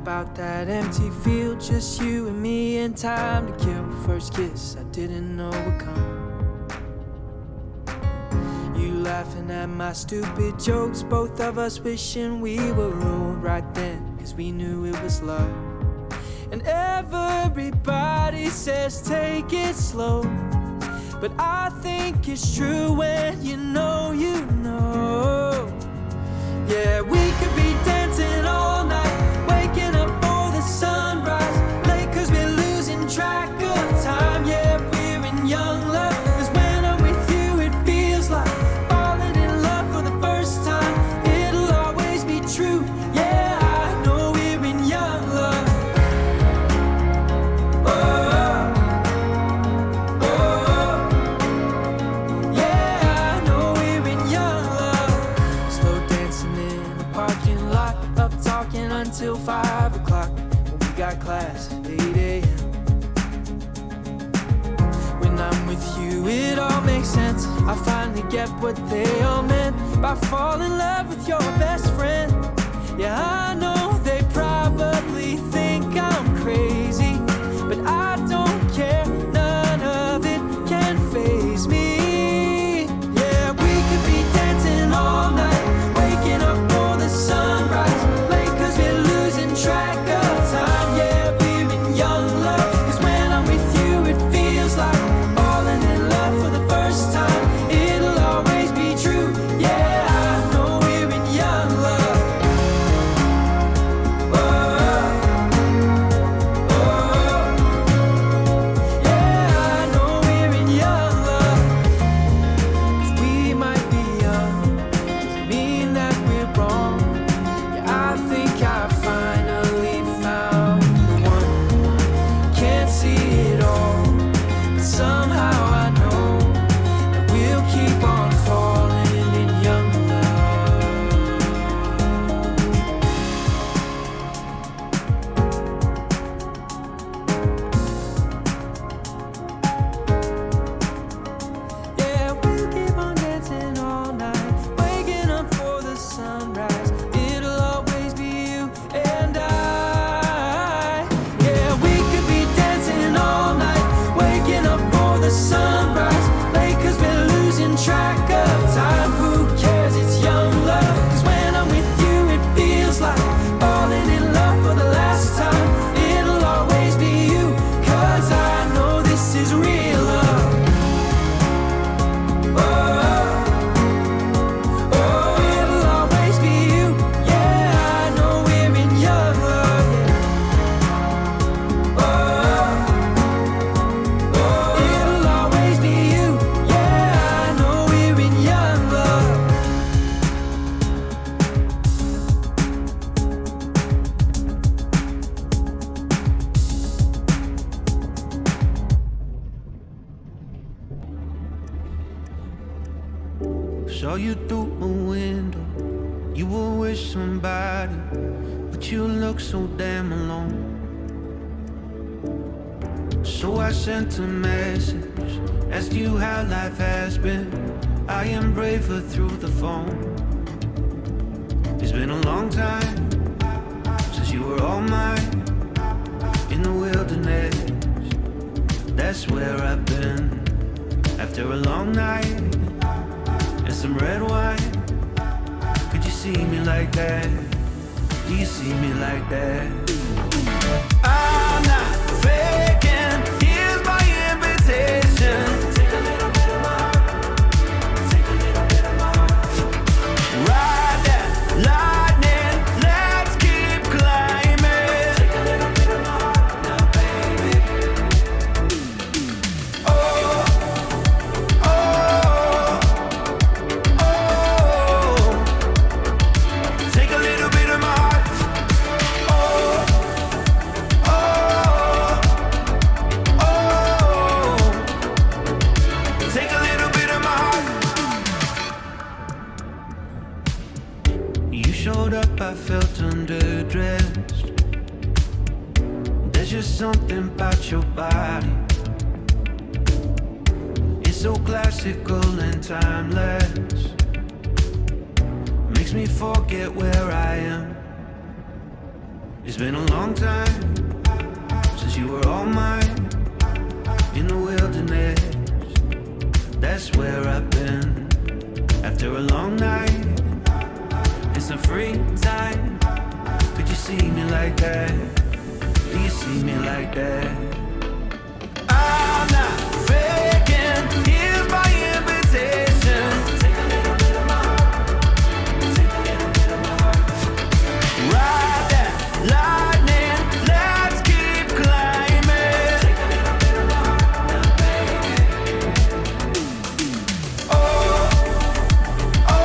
about that empty field, just you and me and time to kill. First kiss I didn't know would come. You laughing at my stupid jokes, both of us wishing we were old right then, cause we knew it was love. And everybody says take it slow, but I think it's true when you know you know. Yeah, we could be dancing all night, waking up for the sunrise, late cause we're losing track of time. Yeah, we're in young love, cause when I'm with you it feels like falling in love for the first time. It'll always be true, yeah, I know we're in young love. Oh, oh, yeah, I know we're in young love. Slow dancing in the parking lot, up talking until 5 o'clock, when we got class at 8 a.m. When I'm with you it all makes sense, I finally get what they all meant by falling in love with your best friend. Yeah, I know they probably think I'm crazy, but I don't care, none of it can faze me. Yeah, we could be dancing all night, waking up for the sunrise, late cause we're losing track of time. Yeah, we're in young love, cause when I'm with you it feels like falling in love for the first time. It'll always be true, yeah, I know we're in young love. Yeah, I know we're in young love. Cause we might be young, doesn't mean that we're wrong. Yeah, I think I finally found the one. Can't see it all, but somehow I know that we'll keep on falling in young love. Yeah, we'll keep on dancing all night, waking up for the sunrise. It'll always be you and I. Yeah, we could be dancing all night, waking up for the sunrise, late cause we're losing track of time. Who cares, it's young love, cause when I'm with you it feels like falling in love for the last time. It'll always be you, cause I know this is real love. Oh, it'll always be you, yeah, I know we're in young love, yeah. Oh, it'll always be you, yeah, I know we're in young love. Saw you through a window, you were with somebody, but you look so damn alone. So I sent a message, asked you how life has been. I am braver through the phone. It's been a long time since you were all mine. In the wilderness, that's where I've been. After a long night and some red wine, could you see me like that? Do you see me like that? I'm not faking, here's my invitation. Take a little bit of my heart, take a little bit of my heart. Ride that lightning, let's keep climbing. Take a little bit of my heart now, baby. Oh, oh, oh. Take a little bit of my heart. Oh, oh, oh. Take a little bit of my heart. You showed up, I felt underdressed. There's just something about your body. It's so classical and timeless. Makes me forget where I am. It's been a long time since you were all mine. In the wilderness, that's where I've been. After a long night and some free time, could you see me like that? Do you see me like that? I'm not faking, here's my invitation. Take a little bit of my heart, take a little bit of my heart. Ride that lightning, let's keep climbing. Take a little bit of my heart, now baby. Oh, oh,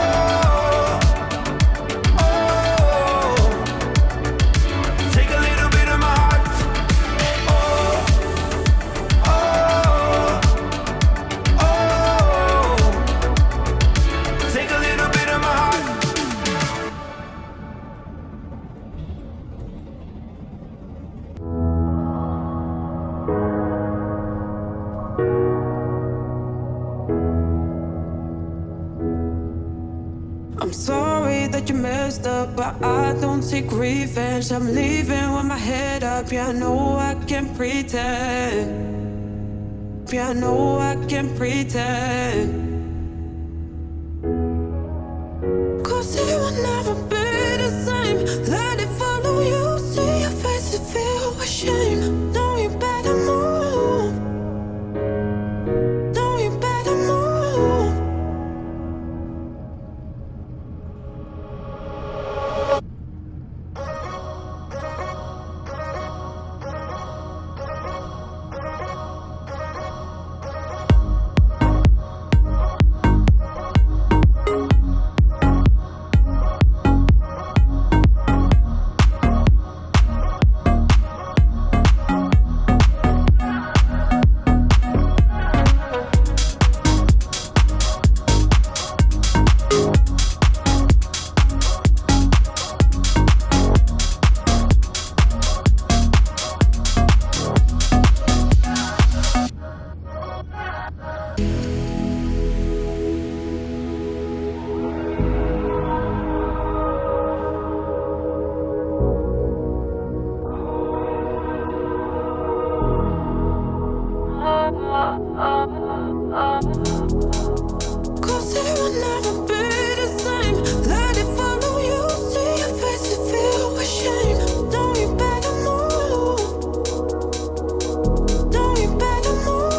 oh. Take a little bit of my heart. Oh, oh, oh. Take a little bit of my heart. I'm sorry that you messed up, but I don't take revenge. I'm leaving with my head up. Yeah, I know I can pretend. Yeah, I know I can pretend. 'Cause it will never be the same. Let it follow you. See your face and feel ashamed. No, you better move. No, you better move. Cause it will never be the same. Let it follow you. See your face and feel ashamed. No, you better move. No, you better move.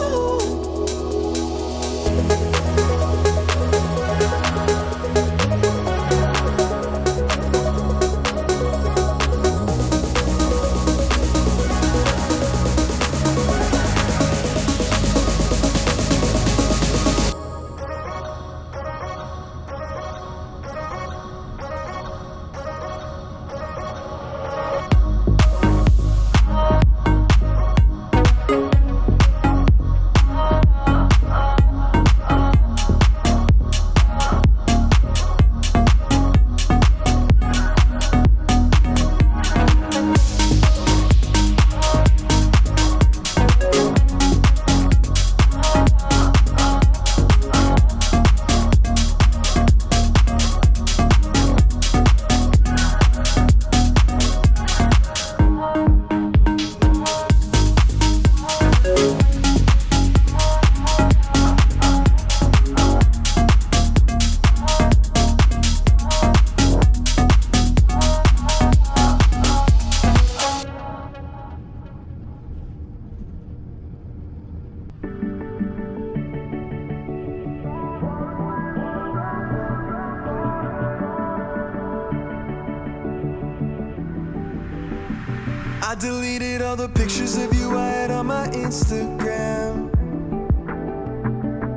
I deleted all the pictures of you I had on my Instagram.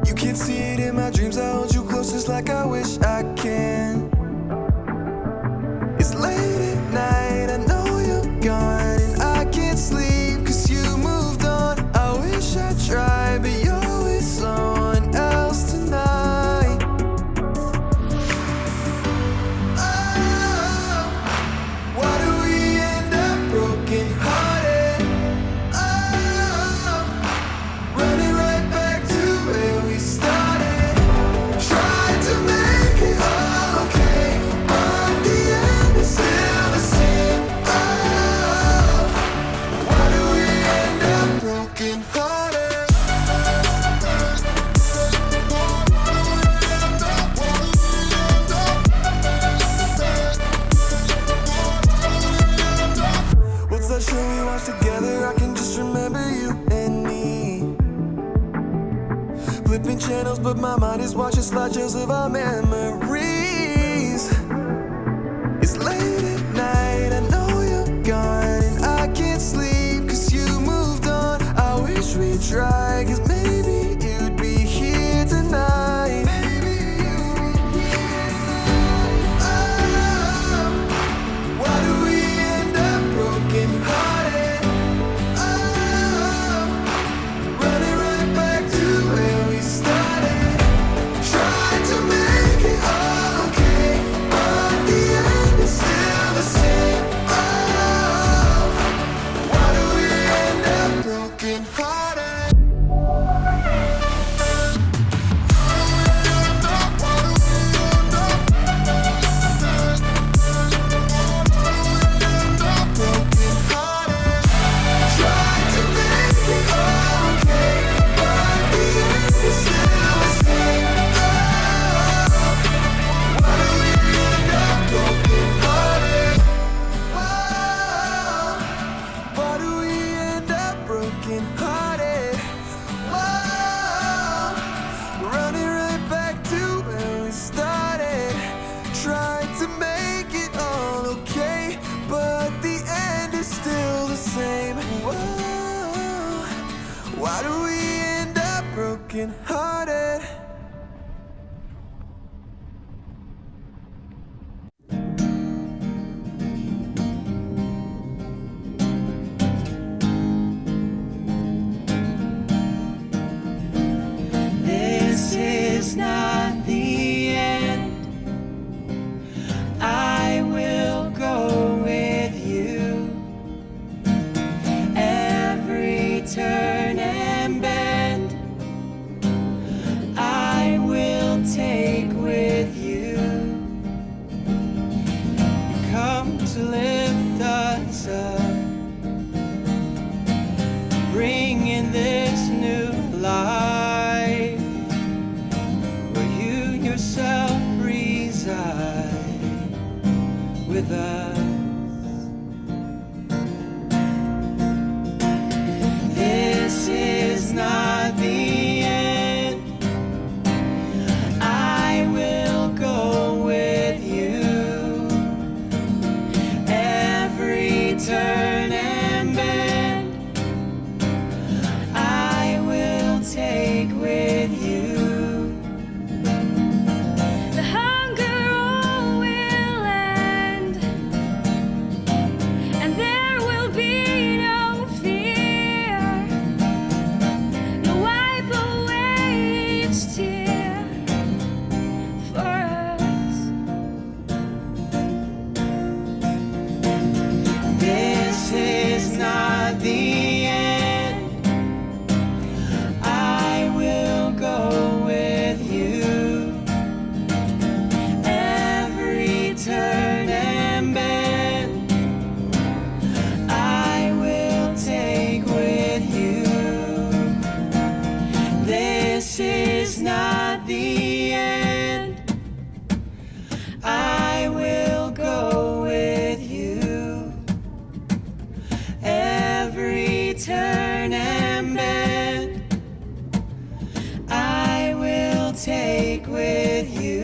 You can't see it in my dreams. I hold you close just like I wish I can. It's late at night, I know you're gone, and I can't sleep 'cause you moved on. I wish I tried, but you're with someone else tonight. Oh, why do we end up broken hearted? Oh, running right back to where we started. Tried to make it broken hearted. What's that show we watched together? I can just remember you and me. Flipping channels, but my mind is watching slideshows of our memories. It's late at night, I know you're gone, and I can't sleep 'cause you moved on. I wish we'd try, 'cause maybe you'd be here tonight. Oh, why do we end up broken hearted? Oh, running right back to where we started. Tried to make it all okay, but the end is still the same. Oh, why do we end up broken hearted? Broken hearted. Tried to make it all okay, but the end is still the same. Oh, why do we end up broken hearted? Oh, why do we end up broken hearted? Oh, running right back to where we started. Tried to make it all okay, but the end is still the same. Whoa, why do we end up broken hearted? This is not the end. I will go with you. Every turn and bend, I will take with you. Come to lift us up, bring in this new life, where you yourself reside with us. This is not the end. I will go with you. Every turn and bend, I will take with you. The hunger all will end, and there will be no fear. You'll wipe away each tear for us. This is not the end. I will go with you. Every turn and bend, I will take with you. This is not the end. I will go with you. Every turn and bend, I will take with you.